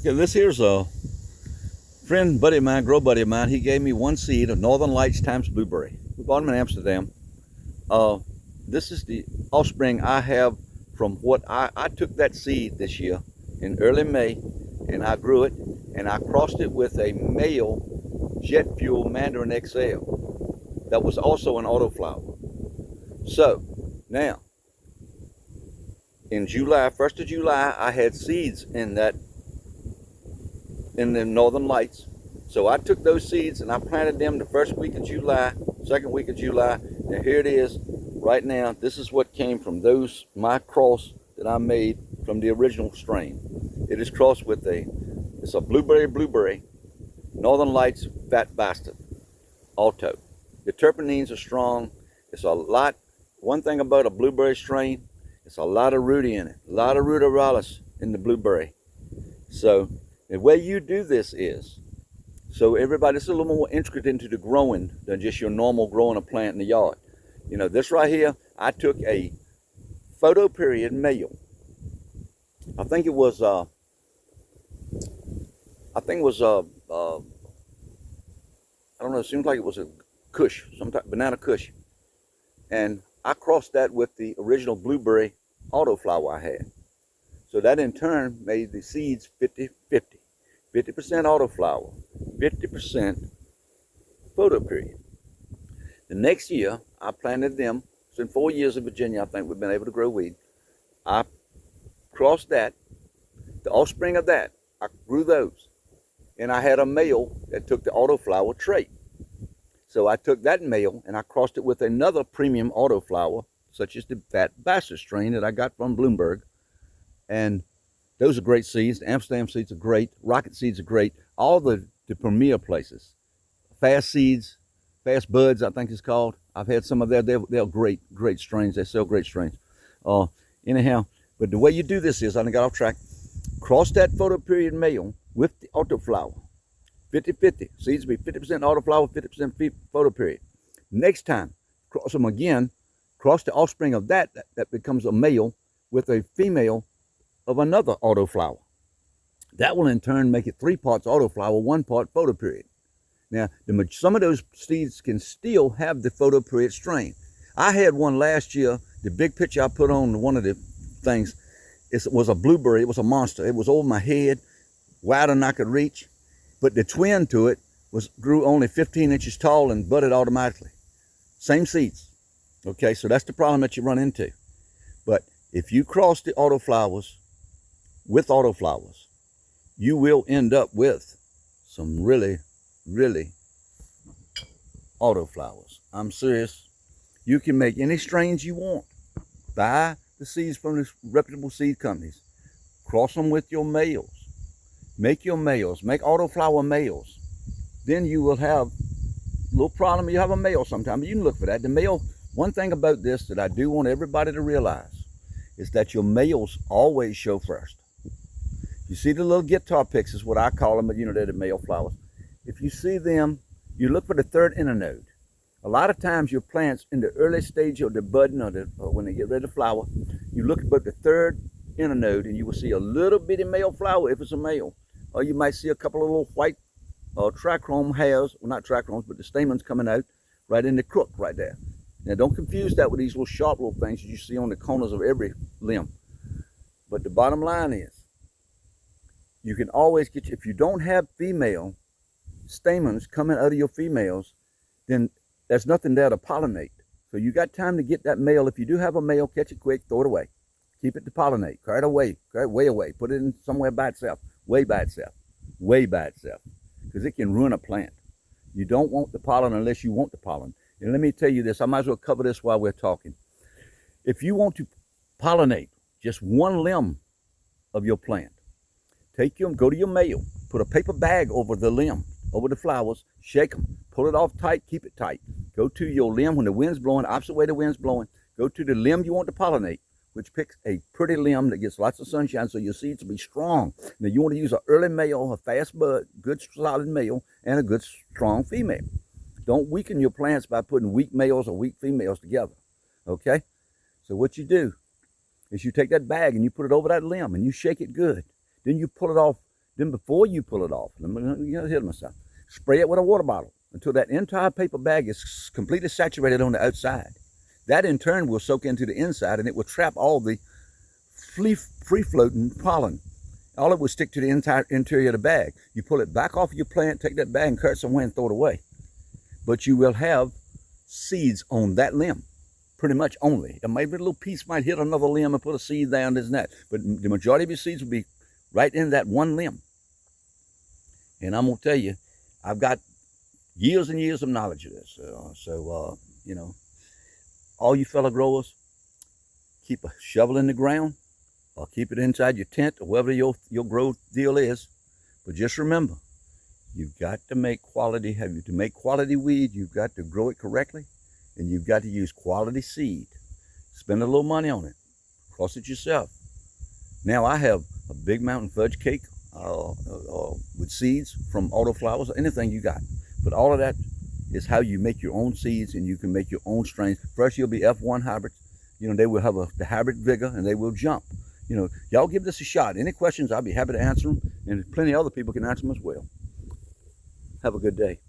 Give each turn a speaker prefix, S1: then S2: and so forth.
S1: Okay, this here's a friend, buddy of mine, grow buddy of mine. He gave me one seed of Northern Lights times blueberry. We bought them in Amsterdam. This is the offspring I have from what I took that seed this year in early May, and I grew it, and I crossed it with a male jet fuel Mandarin XL that was also an autoflower. So now, in July, 1st of July, I had seeds in the Northern Lights. So I took those seeds and I planted them the first week of July, second week of July, and here it is right now. This is what came from my cross that I made from the original strain. It is crossed with it's a blueberry, Northern Lights fat bastard, auto. The terpenes are strong. It's a lot, one thing about a blueberry strain, it's a lot of rooty in it, a lot of ruderalis in the blueberry. So the way you do this is, so everybody, it's a little more intricate into the growing than just your normal growing a plant in the yard. You know, this right here, I took a photoperiod male. I think it was, I don't know, it seems like it was a kush, some type banana kush. And I crossed that with the original blueberry autoflower I had. So that in turn made the seeds 50-50. 50% autoflower, 50% photoperiod. The next year, I planted them. So in 4 years in Virginia, I think we've been able to grow weed. I crossed that. The offspring of that, I grew those. And I had a male that took the autoflower trait. So I took that male and I crossed it with another premium autoflower, such as the Fat Bastard strain that I got from Bloomberg. And those are great seeds. The Amsterdam seeds are great. Rocket seeds are great. All the premier places. Fast Seeds, Fast Buds, I think it's called. I've had some of that. They're great strains. They sell great strains. Anyhow, but the way you do this is, I got off track. Cross that photoperiod male with the autoflower. 50-50. Seeds be 50% autoflower, 50% photoperiod. Next time, cross them again. Cross the offspring of that becomes a male with a female of another autoflower. That will in turn make it 3 parts autoflower, 1 part photoperiod. Now, some of those seeds can still have the photoperiod strain. I had one last year. The big picture I put on one of the things, it was a blueberry. It was a monster. It was over my head, wider than I could reach. But the twin to it grew only 15 inches tall and budded automatically. Same seeds. Okay, so that's the problem that you run into. But if you cross the autoflowers with autoflowers, you will end up with some really autoflowers. I'm serious. You can make any strains you want. Buy the seeds from the reputable seed companies. Cross them with your males. Make your males. Make autoflower males. Then you will have a little problem. You have a male sometime. You can look for that. The male, one thing about this that I do want everybody to realize is that your males always show first. You see the little guitar picks is what I call them, but you know, they're the male flowers. If you see them, you look for the third internode. A lot of times your plants in the early stage of the budding or when they get ready to flower, you look about the third internode and you will see a little bitty male flower if it's a male. Or you might see a couple of little white trichrome hairs, well not trichromes, but the stamens coming out right in the crook right there. Now don't confuse that with these little sharp little things that you see on the corners of every limb. But the bottom line is, you can always get, if you don't have female stamens coming out of your females, then there's nothing there to pollinate. So you got time to get that male. If you do have a male, catch it quick, throw it away. Keep it to pollinate. Carry it away. Carry it way away. Put it in somewhere by itself. Way by itself. Way by itself. Because it can ruin a plant. You don't want the pollen unless you want the pollen. And let me tell you this. I might as well cover this while we're talking. If you want to pollinate just one limb of your plant, go to your male, put a paper bag over the limb, over the flowers, shake them, pull it off tight, keep it tight. Go to your limb when the wind's blowing, opposite way the wind's blowing. Go to the limb you want to pollinate, which picks a pretty limb that gets lots of sunshine so your seeds will be strong. Now you want to use an early male, a fast bud, good solid male, and a good strong female. Don't weaken your plants by putting weak males or weak females together, okay? So what you do is you take that bag and you put it over that limb and you shake it good. Then you pull it off Then before you pull it off, let me hit myself. Spray it with a water bottle until that entire paper bag is completely saturated on the outside. That in turn will soak into the inside, and it will trap all the free-floating pollen. All it will stick to the entire interior of the bag. You pull it back off your plant, take that bag and cut it somewhere and throw it away. But you will have seeds on that limb, pretty much only. Maybe a little piece might hit another limb and put a seed down, this and that. But the majority of your seeds will be right in that one limb. And I'm going to tell you, I've got years and years of knowledge of this. You know, all you fellow growers, keep a shovel in the ground or keep it inside your tent or wherever your grow deal is. But just remember, you've got to make quality, to make quality weed, you've got to grow it correctly, and you've got to use quality seed. Spend a little money on it. Cross it yourself. Now I have a big mountain fudge cake with seeds from autoflowers or anything you got. But all of that is how you make your own seeds, and you can make your own strains. First, you'll be F1 hybrids. You know, they will have the hybrid vigor, and they will jump. You know, y'all give this a shot. Any questions, I'll be happy to answer them, and plenty of other people can answer them as well. Have a good day.